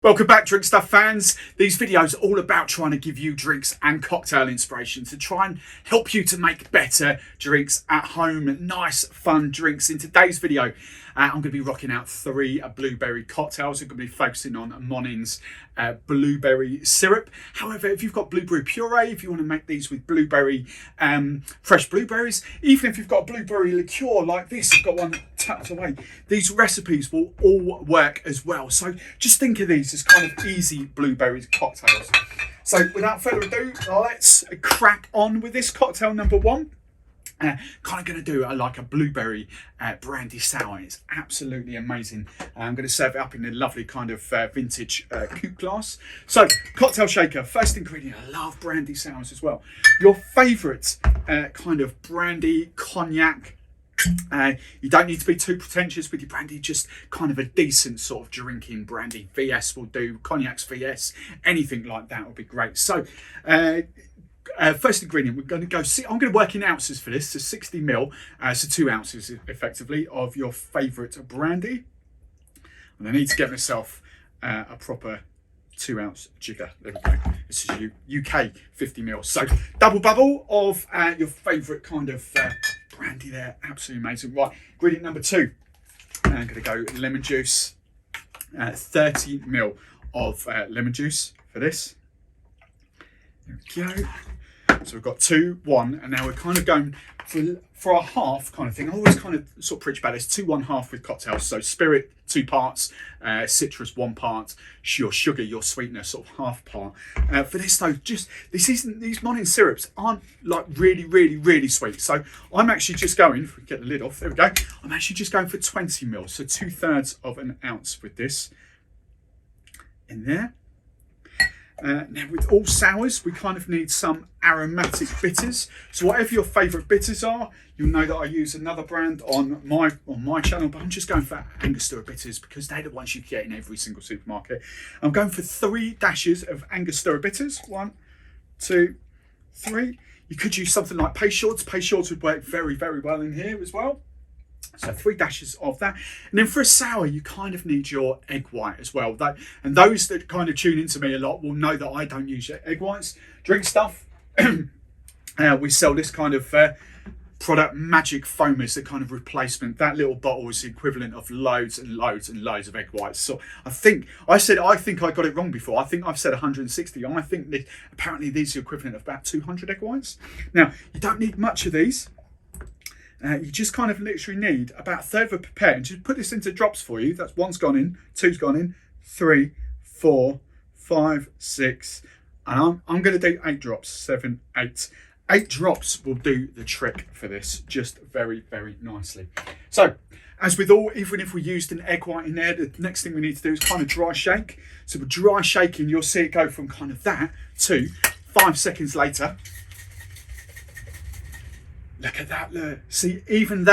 Welcome back, Drinkstuff fans. These videos are all about trying to give you drinks and cocktail inspiration to try and help you to make better drinks at home. Nice, fun drinks. In today's video, I'm going to be rocking out 3 blueberry cocktails. I'm going to be focusing on Monin's Blueberry Syrup. However, if you've got Blueberry Puree, if you want to make these with blueberry, fresh blueberries, even if you've got a Blueberry Liqueur like this, I've got one tucked away, these recipes will all work as well. So just think of these as kind of easy blueberry cocktails. So without further ado, let's crack on with this cocktail number 1. Kind of going to do like a blueberry brandy sour. It's absolutely amazing. I'm going to serve it up in a lovely kind of vintage coupe glass. So, cocktail shaker, first ingredient. I love brandy sours as well. Your favourite kind of brandy, cognac. You don't need to be too pretentious with your brandy, just kind of a decent sort of drinking brandy. VS will do, cognac's VS, anything like that will be great. So, first ingredient, we're going to go, I'm going to work in ounces for this, so 60 ml, so 2 ounces effectively of your favourite brandy. And I need to get myself a proper 2 ounce jigger. There we go. This is UK 50 ml. So double bubble of your favourite kind of brandy there. Absolutely amazing. Right, ingredient number 2. I'm going to go lemon juice, 30 ml of lemon juice for this. There we go. So we've got 2, 1, and now we're kind of going for a half kind of thing. I always kind of sort of preach about this 2, 1 half with cocktails. So spirit 2 parts, citrus 1 part, your sugar, your sweetener sort of half part. For this though, these Monin syrups aren't like really sweet. So I'm actually just going, if we get the lid off, there we go. I'm actually just going for 20 ml, so 2/3 of an ounce with this in there. Now with all sours, we kind of need some aromatic bitters. So whatever your favourite bitters are, you'll know that I use another brand on my channel, but I'm just going for Angostura bitters because they're the ones you get in every single supermarket. I'm going for 3 dashes of Angostura bitters. 1, 2, 3. You could use something like Peychaud's. Peychaud's would work very well in here as well. So 3 dashes of that. And then for a sour, you kind of need your egg white as well. And those that kind of tune into me a lot will know that I don't use egg whites. Drinkstuff, we sell this kind of product, Magic Foam, is the kind of replacement. That little bottle is the equivalent of loads and loads of egg whites. So I think I got it wrong before. I think I've said 160. I think that apparently these are equivalent of about 200 egg whites. Now, you don't need much of these. You just kind of literally need about 1/3 of a pipette, and just put this into drops for you. That's 1's gone in, 2's gone in, 3, 4, 5, 6, and I'm going to do 8 drops, 7, 8. 8 drops will do the trick for this, just very nicely. So, as with all, even if we used an egg white in there, the next thing we need to do is kind of dry shake. So we're dry shaking, you'll see it go from kind of that to 5 seconds later. Look at that, look. See, even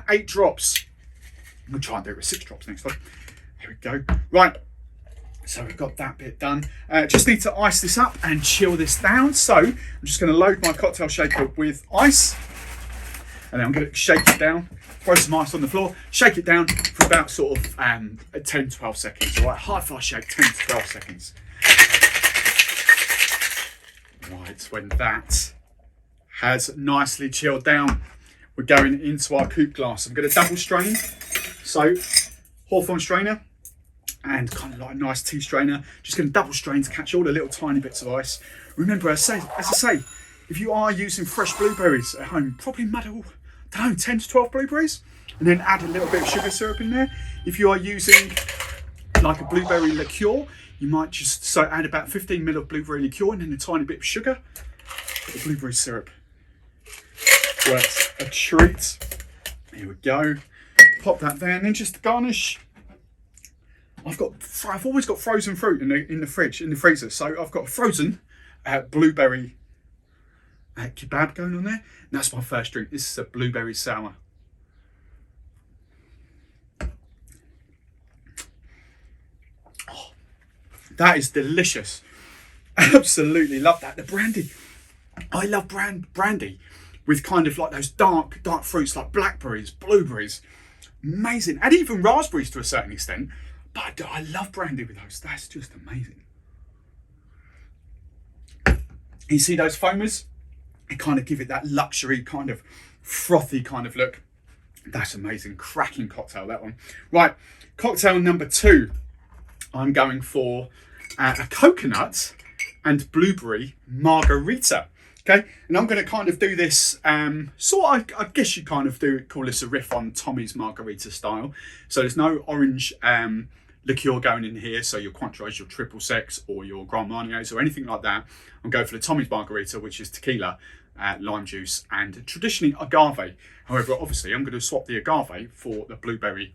8 drops. I'm going to try and do it with 6 drops next time. Here we go. Right, so we've got that bit done. Just need to ice this up and chill this down. So I'm just going to load my cocktail shaker with ice. And then I'm going to shake it down, throw some ice on the floor, shake it down for about sort of 10-12 seconds. All right, high-fast shake, 10-12 seconds. Right, when that has nicely chilled down, we're going into our coupe glass. I'm going to double strain. So Hawthorne strainer and kind of like a nice tea strainer. Just going to double strain to catch all the little tiny bits of ice. Remember, as I say, if you are using fresh blueberries at home, probably muddle, I don't know, 10 to 12 blueberries, and then add a little bit of sugar syrup in there. If you are using like a blueberry liqueur, you might just add about 15 ml of blueberry liqueur and then a tiny bit of sugar. The blueberry syrup works a treat. Here we go. Pop that there, and then just to garnish, I've always got frozen fruit in the freezer. So I've got a frozen blueberry kebab going on there. And that's my first drink. This is a blueberry sour. Oh, that is delicious. Absolutely love that. The brandy. I love brandy with kind of like those dark fruits like blackberries, blueberries. Amazing. And even raspberries to a certain extent. But I love brandy with those. That's just amazing. You see those foamers? They kind of give it that luxury kind of frothy kind of look. That's amazing. Cracking cocktail, that one. Right, cocktail number 2. I'm going for a coconut and blueberry margarita. Okay, and I'm going to kind of do this, I guess you kind of call this a riff on Tommy's margarita style. So there's no orange liqueur going in here, so your Cointreau, your triple sec, or your Grand Marniers or anything like that. I'm going for the Tommy's margarita, which is tequila, lime juice, and traditionally agave. However, obviously, I'm going to swap the agave for the blueberry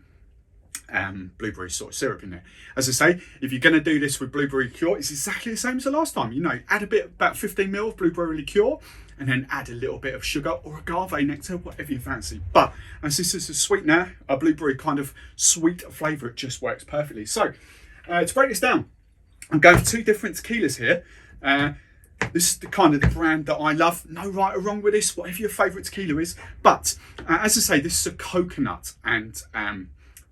sort of syrup in there. As I say, if you're going to do this with blueberry liqueur, it's exactly the same as the last time. You know, add a bit, about 15 ml of blueberry liqueur, and then add a little bit of sugar or agave nectar, whatever you fancy. But as this is a sweetener, a blueberry kind of sweet flavour, it just works perfectly. So to break this down, I'm going for 2 different tequilas here. This is the kind of the brand that I love. No right or wrong with this, whatever your favourite tequila is. But as I say, this is a coconut and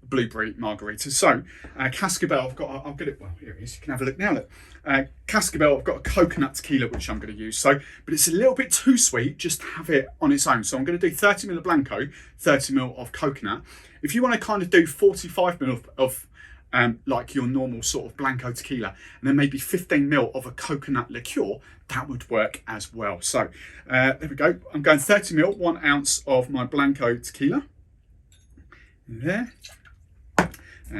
blueberry margarita. So Cascabel, I'll get it, well, here it is, you can have a look now. Look, Cascabel, I've got a coconut tequila which I'm going to use. So, but it's a little bit too sweet, just have it on its own. So I'm going to do 30 ml of Blanco, 30 ml of coconut. If you want to kind of do 45 ml of like your normal sort of Blanco tequila, and then maybe 15 ml of a coconut liqueur, that would work as well. So there we go. I'm going 30 ml, 1 ounce of my Blanco tequila. There.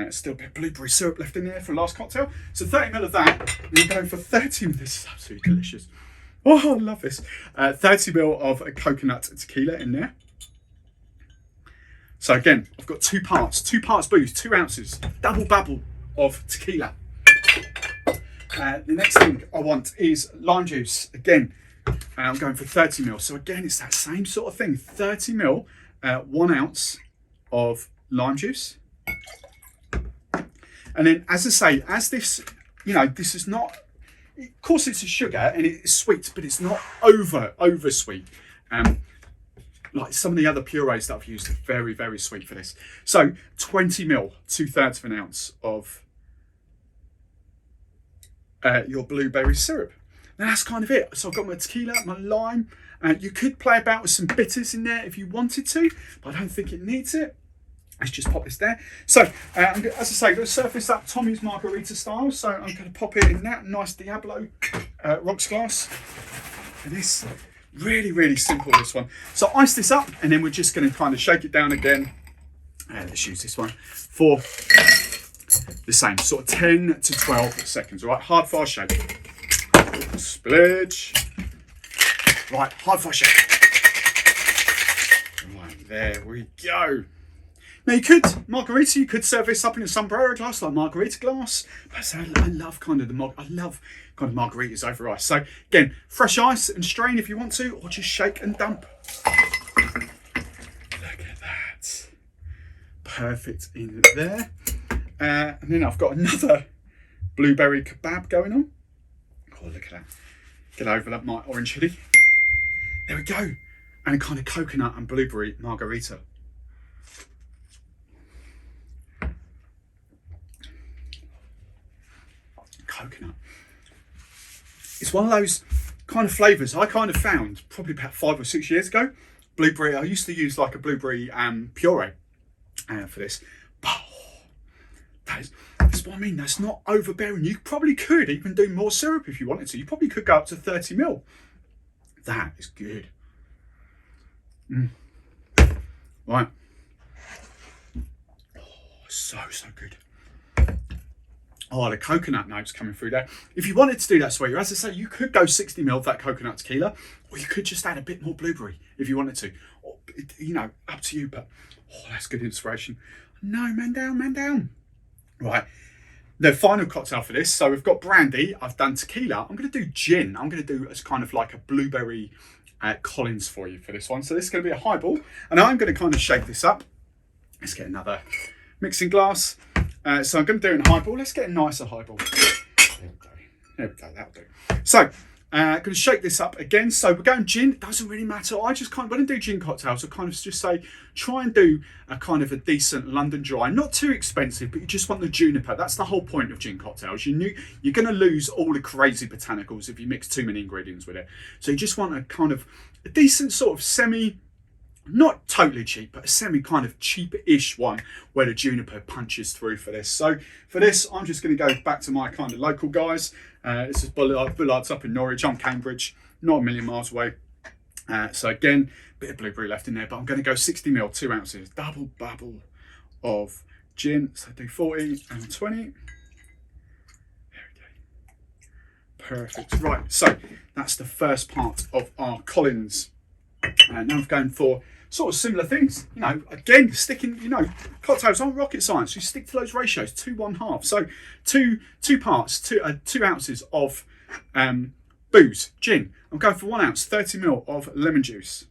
Still a bit of blueberry syrup left in there for the last cocktail. So 30 ml of that. And we're going for 30 ml. This is absolutely delicious. Oh, I love this. 30 ml of a coconut tequila in there. So again, I've got 2 parts booze, 2 ounces, double bubble of tequila. The next thing I want is lime juice. Again, I'm going for 30 ml. So again, it's that same sort of thing. 30 ml, 1 ounce of lime juice. And then, as I say, as this, you know, this is not, of course it's a sugar and it's sweet, but it's not over sweet. Like some of the other purees that I've used are very, very sweet for this. So 20 ml, 2/3 of an ounce of your blueberry syrup. Now that's kind of it. So I've got my tequila, my lime. You could play about with some bitters in there if you wanted to, but I don't think it needs it. Let's just pop this there. So, as I say, I'm going to surf this up Tommy's margarita style. So I'm going to pop it in that nice Diablo rocks glass. And this, really, really simple, this one. So ice this up, and then we're just going to kind of shake it down again. Let's use this one for the same, sort of 10 to 12 seconds. All right, hard, fast shake. Splurge. Right, hard, fast shake. Right, there we go. Now you could serve this up in a sombrero glass, like margarita glass. But I love kind of margaritas over ice. So again, fresh ice and strain if you want to, or just shake and dump. Look at that. Perfect in there. And then I've got another blueberry kebab going on. Oh, look at that. Get over that, my orange hoodie. There we go. And a kind of coconut and blueberry margarita. Coconut. It's one of those kind of flavours I kind of found probably about 5 or 6 years ago. Blueberry, I used to use like a blueberry puree for this. But that's what I mean. That's not overbearing. You probably could even do more syrup if you wanted to. You probably could go up to 30 ml. That is good. Right. Oh, so good. Oh, the coconut notes coming through there. If you wanted to do that sweeter, as I say, you could go 60 ml of that coconut tequila, or you could just add a bit more blueberry if you wanted to. Or, you know, up to you, but oh, that's good inspiration. No, man down. Right, the final cocktail for this. So we've got brandy, I've done tequila. I'm going to do gin. I'm going to do as kind of like a blueberry Collins for you for this one. So this is going to be a highball, and I'm going to kind of shake this up. Let's get another mixing glass. So I'm going to do it in highball. Let's get a nicer highball. There we go, that'll do. So Going to shake this up again. So we're going gin. It doesn't really matter. I just kind of, when I do gin cocktails, I kind of just say, try and do a kind of a decent London dry. Not too expensive, but you just want the juniper. That's the whole point of gin cocktails. You're going to lose all the crazy botanicals if you mix too many ingredients with it. So you just want a kind of a decent sort of semi, not totally cheap, but a semi kind of cheap-ish one where the juniper punches through for this. So for this, I'm just going to go back to my kind of local guys. This is Bullards up in Norwich. I'm Cambridge, not a million miles away. So again, a bit of blueberry left in there, but I'm going to go 60 ml, 2 ounces, double bubble of gin. So do 40 and 20. There we go. Perfect. Right, so that's the first part of our Collins. Now I'm going for sort of similar things, you know, again, sticking, you know, cocktails aren't rocket science. You stick to those ratios, 2 1/2. So two parts, 2 ounces of booze, gin. I'm going for 1 ounce, 30 ml of lemon juice.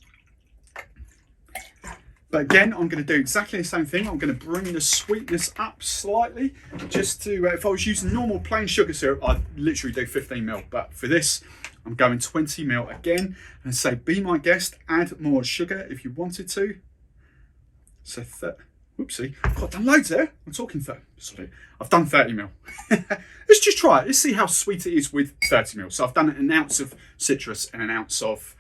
But again, I'm going to do exactly the same thing. I'm going to bring the sweetness up slightly, just to, if I was using normal plain sugar syrup, I'd literally do 15 ml. But for this, I'm going 20 ml again, and say, be my guest, add more sugar if you wanted to. So, whoopsie, I've done loads there. I'm talking 30, sorry, I've done 30 ml. Let's just try it. Let's see how sweet it is with 30 ml. So I've done an ounce of citrus and an ounce of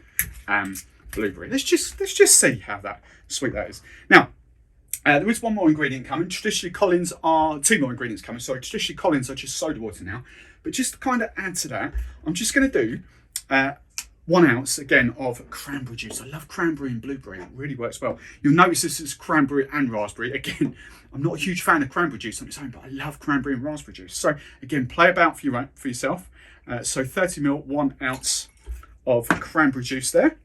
blueberry. Let's just see how sweet that is. Now, there is one more ingredient coming. Traditionally, Collins are 2 more ingredients coming. Sorry, traditionally Collins are just soda water now. But just to kind of add to that, I'm just going to do 1 ounce again of cranberry juice. I love cranberry and blueberry. It really works well. You'll notice this is cranberry and raspberry. Again, I'm not a huge fan of cranberry juice on its own, but I love cranberry and raspberry juice. So again, play about for yourself. So 30 ml, 1 ounce of cranberry juice there.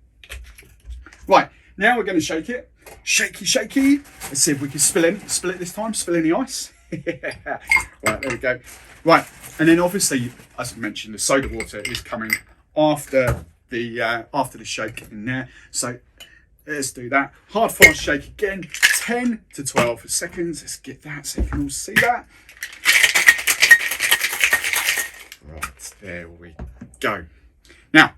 Right, now we're going to shake it. Shaky, shaky. Let's see if we can spill it this time. Spill in the ice. Right, there we go. Right, and then obviously, as I mentioned, the soda water is coming after the shake in there. So let's do that. Hard fast shake again. 10 to 12 seconds. Let's get that so you can all see that. Right, there we go. Now,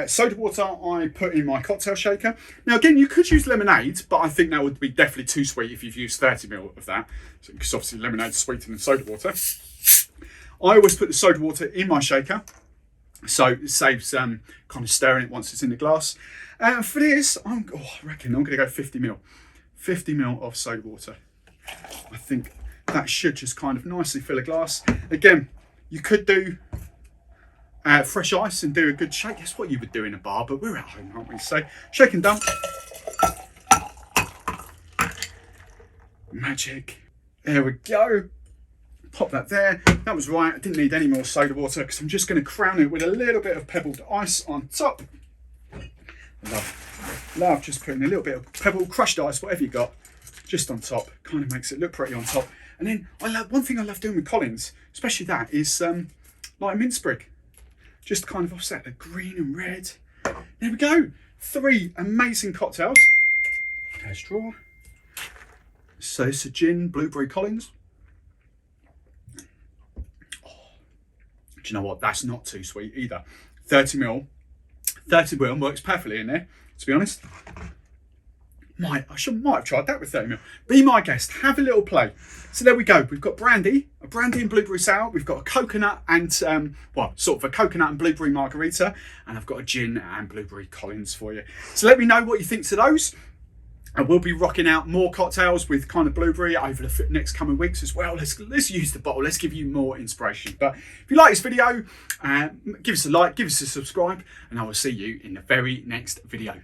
soda water I put in my cocktail shaker. Now again, you could use lemonade, but I think that would be definitely too sweet if you've used 30 ml of that, because obviously lemonade is sweeter than soda water. I always put the soda water in my shaker, so it saves kind of stirring it once it's in the glass. For this, I reckon I'm going to go 50 ml. 50 ml of soda water. I think that should just kind of nicely fill a glass. Again, you could do fresh ice and do a good shake. That's what you would do in a bar, but we're at home, aren't we? So shake and dump. Magic. There we go. Pop that there. That was right. I didn't need any more soda water because I'm just going to crown it with a little bit of pebbled ice on top. Love just putting a little bit of pebbled crushed ice, whatever you got, just on top. Kind of makes it look pretty on top. And then one thing I love doing with Collins, especially that, is like a mint sprig. Just to kind of offset the green and red. There we go. 3 amazing cocktails. There's straw. So it's a gin, blueberry Collins. Do you know what? That's not too sweet either. 30 ml. 30 ml works perfectly in there, to be honest. I might have tried that with 30 ml. Be my guest. Have a little play. So there we go. We've got brandy, a brandy and blueberry sour. We've got a coconut and, sort of a coconut and blueberry margarita. And I've got a gin and blueberry Collins for you. So let me know what you think to those. And we'll be rocking out more cocktails with kind of blueberry over the next coming weeks as well. Let's use the bottle. Let's give you more inspiration. But if you like this video, give us a like, give us a subscribe, and I will see you in the very next video.